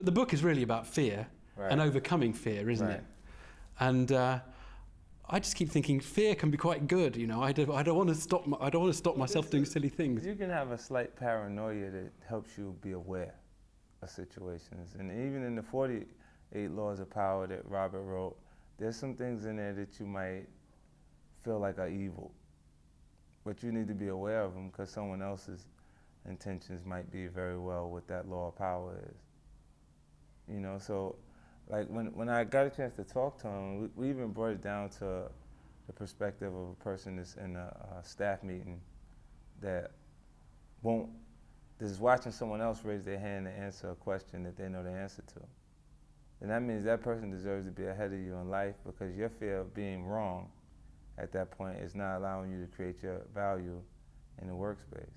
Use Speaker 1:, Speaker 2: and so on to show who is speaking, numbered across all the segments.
Speaker 1: The book is really about fear and overcoming fear, isn't it? And I just keep thinking fear can be quite good. You know, I don't want to stop. I don't want to stop myself doing silly things.
Speaker 2: You can have a slight paranoia that helps you be aware of situations, and even in the 48 Laws of Power that Robert wrote, there's some things in there that you might feel like are evil, but you need to be aware of them because someone else's intentions might be very well what that law of power is. You know, so like when I got a chance to talk to him, we even brought it down to the perspective of a person that's in a staff meeting that is watching someone else raise their hand to answer a question that they know the answer to. And that means that person deserves to be ahead of you in life because your fear of being wrong at that point is not allowing you to create your value in the workspace.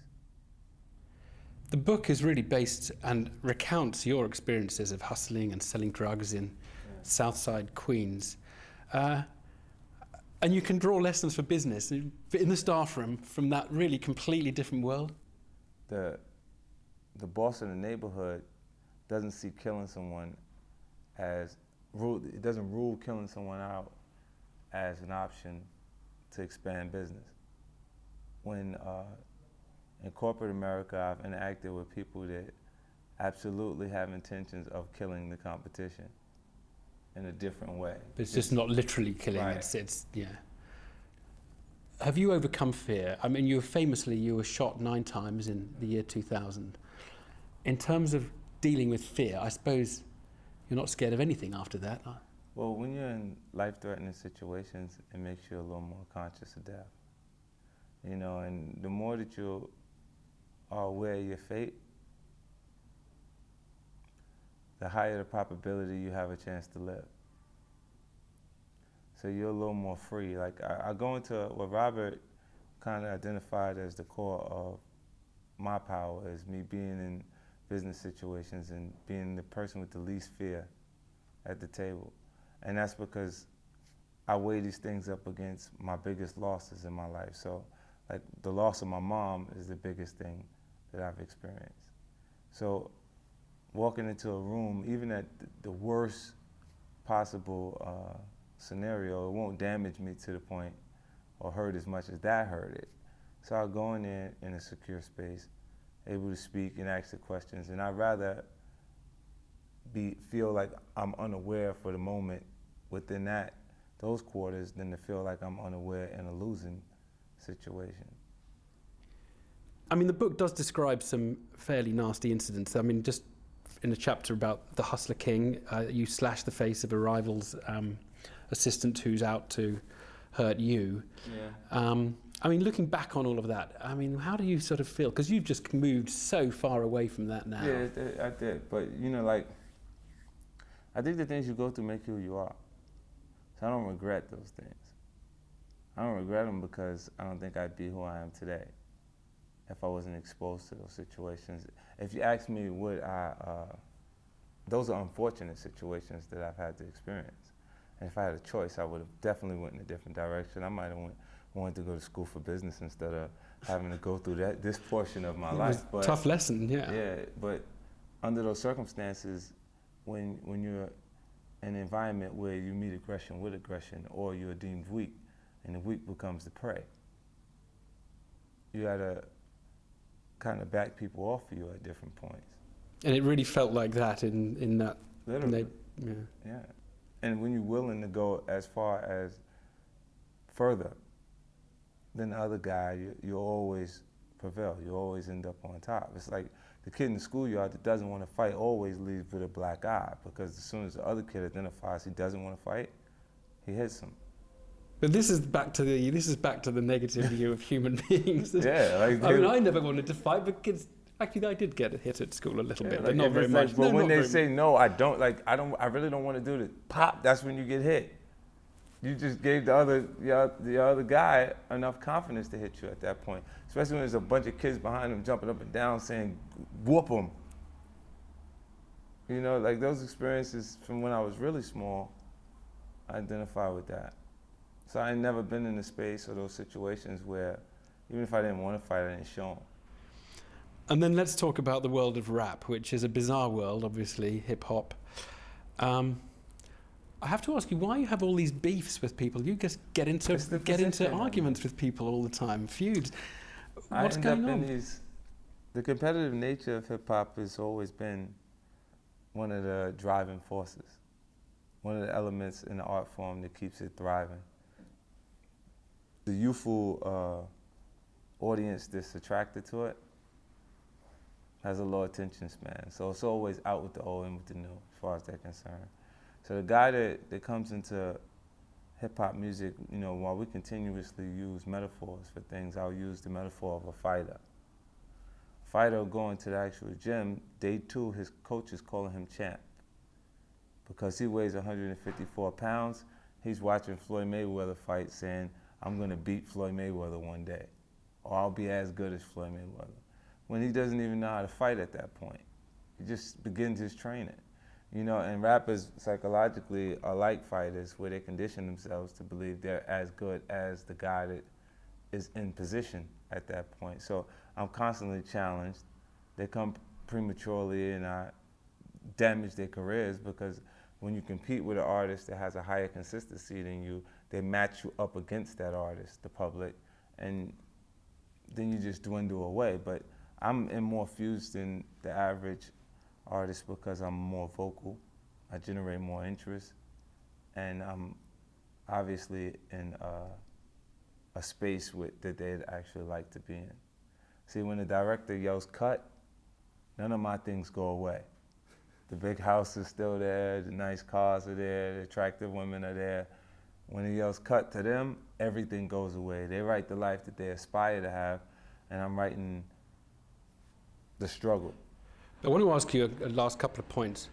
Speaker 1: The book is really based and recounts your experiences of hustling and selling drugs in Southside Queens. And you can draw lessons for business in the staff room from that really completely different world.
Speaker 2: The boss in the neighborhood doesn't see killing someone as it doesn't rule killing someone out as an option to expand business. When in corporate America, I've interacted with people that absolutely have intentions of killing the competition in a different way.
Speaker 1: But it's just not literally killing.
Speaker 2: Right.
Speaker 1: It's yeah. Have you overcome fear? I mean, you were shot 9 times in the year 2000. In terms of dealing with fear, I suppose you're not scared of anything after that.
Speaker 2: Well, when you're in life-threatening situations, it makes you a little more conscious of death. You know, and the more that you are aware of your fate, the higher the probability you have a chance to live. So you're a little more free. Like I go into what Robert kind of identified as the core of my power is me being in business situations and being the person with the least fear at the table. And that's because I weigh these things up against my biggest losses in my life. So like the loss of my mom is the biggest thing that I've experienced. So walking into a room, even at the worst possible scenario, it won't damage me to the point or hurt as much as that hurt it. So I'll go in there in a secure space, able to speak and ask the questions, and I'd rather feel like I'm unaware for the moment within those quarters than to feel like I'm unaware in a losing situation.
Speaker 1: I mean, the book does describe some fairly nasty incidents. I mean, just in a chapter about the Hustler King, you slash the face of a rival's assistant who's out to hurt you.
Speaker 2: Yeah.
Speaker 1: I mean, looking back on all of that, I mean, how do you sort of feel? Because you've just moved so far away from that now.
Speaker 2: Yeah, I did. But, you know, like, I think the things you go through make you who you are. So I don't regret those things. I don't regret them because I don't think I'd be who I am today if I wasn't exposed to those situations. If you ask me, those are unfortunate situations that I've had to experience. And if I had a choice, I would have definitely went in a different direction. I might have wanted to go to school for business instead of having to go through this portion of my life.
Speaker 1: But tough lesson, yeah.
Speaker 2: Yeah, but under those circumstances, when you're in an environment where you meet aggression with aggression, or you're deemed weak, and the weak becomes the prey, you gotta kind of back people off of you at different points.
Speaker 1: And it really felt like that in that.
Speaker 2: Literally.
Speaker 1: Yeah.
Speaker 2: And when you're willing to go as far as further than the other guy, you always prevail. You always end up on top. It's like the kid in the schoolyard that doesn't want to fight always leaves with a black eye, because as soon as the other kid identifies he doesn't want to fight, he hits him.
Speaker 1: But this is back to the negative view of human beings.
Speaker 2: Yeah, like
Speaker 1: I mean, I never wanted to fight, but kids. Actually, I did get hit at school a little bit, but not very much.
Speaker 2: Like, but when they say no, I really don't want to do this. Pop, that's when you get hit. You just gave the other guy enough confidence to hit you at that point. Especially when there's a bunch of kids behind him jumping up and down saying, "Whoop him." You know, like those experiences from when I was really small, I identify with that. So I ain't never been in a space or those situations where, even if I didn't want to fight, I didn't show them.
Speaker 1: And then let's talk about the world of rap, which is a bizarre world, obviously, hip-hop. I have to ask you why you have all these beefs with people. You just get into arguments with people all the time, feuds. What's going on?
Speaker 2: The competitive nature of hip-hop has always been one of the driving forces, one of the elements in the art form that keeps it thriving. The youthful audience that's attracted to it has a low attention span. So it's always out with the old and with the new, as far as they're concerned. So the guy that comes into hip-hop music, you know, while we continuously use metaphors for things, I'll use the metaphor of a fighter. Fighter will go into the actual gym, day 2, his coach is calling him champ. Because he weighs 154 pounds, he's watching Floyd Mayweather fight saying, I'm gonna beat Floyd Mayweather one day, or I'll be as good as Floyd Mayweather. When he doesn't even know how to fight at that point. He just begins his training. You know, and rappers psychologically are like fighters, where they condition themselves to believe they're as good as the guy that is in position at that point. So I'm constantly challenged. They come prematurely and I damage their careers, because when you compete with an artist that has a higher consistency than you, they match you up against that artist, the public, and then you just dwindle away. But I'm in more fused than the average artist because I'm more vocal, I generate more interest, and I'm obviously in a space that they'd actually like to be in. See, when the director yells cut, none of my things go away. The big house is still there, the nice cars are there, the attractive women are there. When he yells cut to them, everything goes away. They write the life that they aspire to have, and I'm writing the struggle.
Speaker 1: I want to ask you a last couple of points.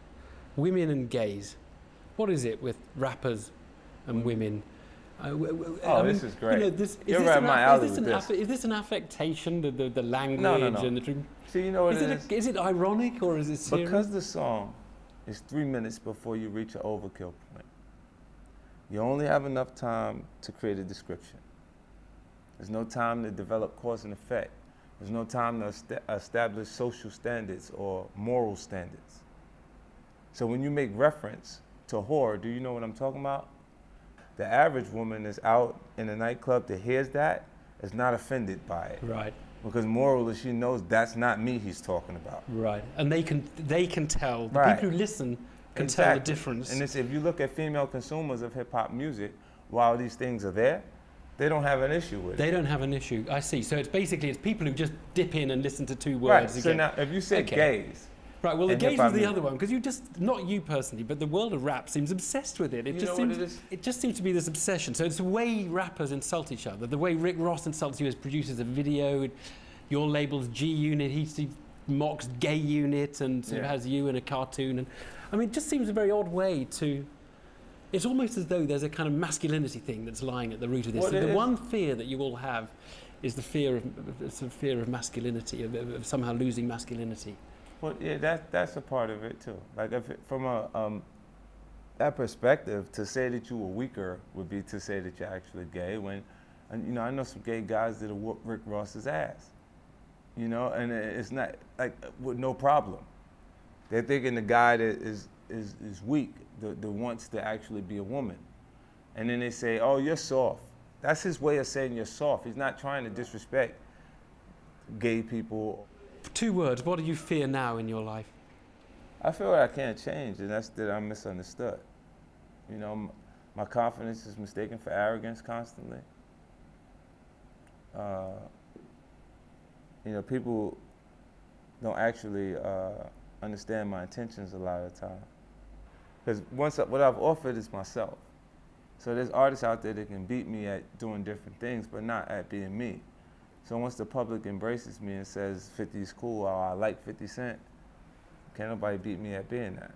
Speaker 1: Women and gays. What is it with rappers and women?
Speaker 2: This is great.
Speaker 1: You know,
Speaker 2: You're right, my alley with this.
Speaker 1: Is this an affectation, the language?
Speaker 2: No.
Speaker 1: And the
Speaker 2: See, you know what
Speaker 1: is it ironic or is it serious?
Speaker 2: Because the song is 3 minutes before you reach an overkill point. You only have enough time to create a description. There's no time to develop cause and effect. There's no time to establish social standards or moral standards. So when you make reference to whore, do you know what I'm talking about? The average woman is out in a nightclub that hears that is not offended by it.
Speaker 1: Right.
Speaker 2: Because morally she knows that's not me he's talking about.
Speaker 1: Right. And they can tell. The
Speaker 2: Right.
Speaker 1: people who listen can
Speaker 2: Exactly.
Speaker 1: tell the difference.
Speaker 2: And if you look at female consumers of hip hop music, while these things are there, they don't have an issue with it.
Speaker 1: They don't have an issue. I see. So it's people who just dip in and listen to 2 words
Speaker 2: Right.
Speaker 1: again.
Speaker 2: So now, if you say gays,
Speaker 1: right. Well, the
Speaker 2: and
Speaker 1: gays
Speaker 2: hip-hop
Speaker 1: was the
Speaker 2: music.
Speaker 1: other one, because you just, not you personally, but the world of rap seems obsessed with it.
Speaker 2: You know what it is?
Speaker 1: It just seems to be this obsession. So it's the way rappers insult each other, the way Rick Ross insults you as producers of video. Your label's G Unit. He mocks Gay Unit and sort of has you in a cartoon. And I mean, it just seems a very odd way to. It's almost as though there's a kind of masculinity thing that's lying at the root of this.
Speaker 2: Well,
Speaker 1: So the one fear that you all have is the fear of masculinity, of somehow losing masculinity.
Speaker 2: Well, yeah, that's a part of it too. Like from that perspective, to say that you were weaker would be to say that you're actually gay. And you know, I know some gay guys that whoop Rick Ross's ass. You know, and it's not like with no problem. They're thinking the guy that is weak, that wants to actually be a woman. And then they say, oh, you're soft. That's his way of saying you're soft. He's not trying to disrespect gay people.
Speaker 1: 2 words, what do you fear now in your life?
Speaker 2: I feel like I can't change, and that's that I'm misunderstood. You know, my confidence is mistaken for arrogance constantly. You know, people don't actually understand my intentions a lot of the time. Because what I've offered is myself. So there's artists out there that can beat me at doing different things, but not at being me. So once the public embraces me and says 50 is cool, or I like 50 Cent, can't nobody beat me at being that.